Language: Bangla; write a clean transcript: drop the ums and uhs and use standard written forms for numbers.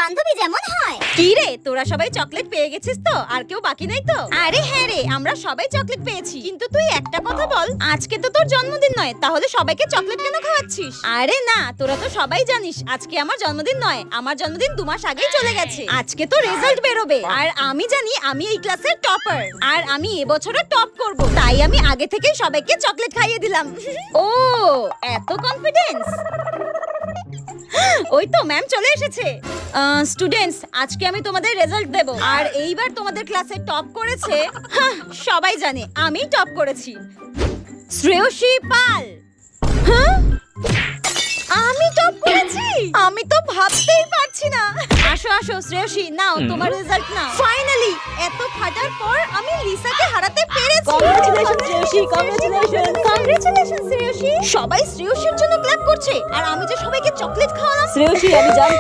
বান্ধবী যেমন হয়। কি রে, তোরা সবাই চকলেট পেয়ে গেছিস তো? আর কেউ বাকি নেই তো? আরে হ্যাঁ রে, আমরা সবাই চকলেট পেয়েছি। কিন্তু তুই একটা কথা বল, আজকে তো তোর জন্মদিন নয়, তাহলে সবাইকে চকলেট কেন খাওয়াচ্ছিস? আরে না, তোরা তো সবাই জানিস আজকে আমার জন্মদিন নয়, আমার জন্মদিন 2 মাস আগেই চলে গেছে। আজকে তো রেজাল্ট বেরোবে, আর আমি জানি আমি এই ক্লাসের টপার, আর আমি এবছরও টপ করব, তাই আমি আগে থেকেই সবাইকে চকলেট খাইয়ে দিলাম। ও, এত কনফিডেন্স। ওই তো ম্যাম চলে এসেছে। স্টুডেন্টস, আজকে আমি তোমাদের রেজাল্ট দেব, আর এইবার তোমাদের ক্লাসে টপ করেছে, সবাই জানে আমি টপ করেছি, শ্রেয়সী পাল। হ্যাঁ, আমি টপ করেছি? আমি তো ভাবতেই পারছি না। আসো আসো শ্রেয়সী, নাও তোমার রেজাল্ট নাও। ফাইনালি এত খাটার পর আমি লিসাকে হারাতে পেরেছি। Congratulation Shreyasi, congratulation. Congratulation Shreyasi. সবাই শ্রেয়সীর জন্য ক্ল্যাপ করছে, আর আমি যে সবাইকে চকলেট খাওয়ালাম। শ্রেয়সী, আমি জানতাম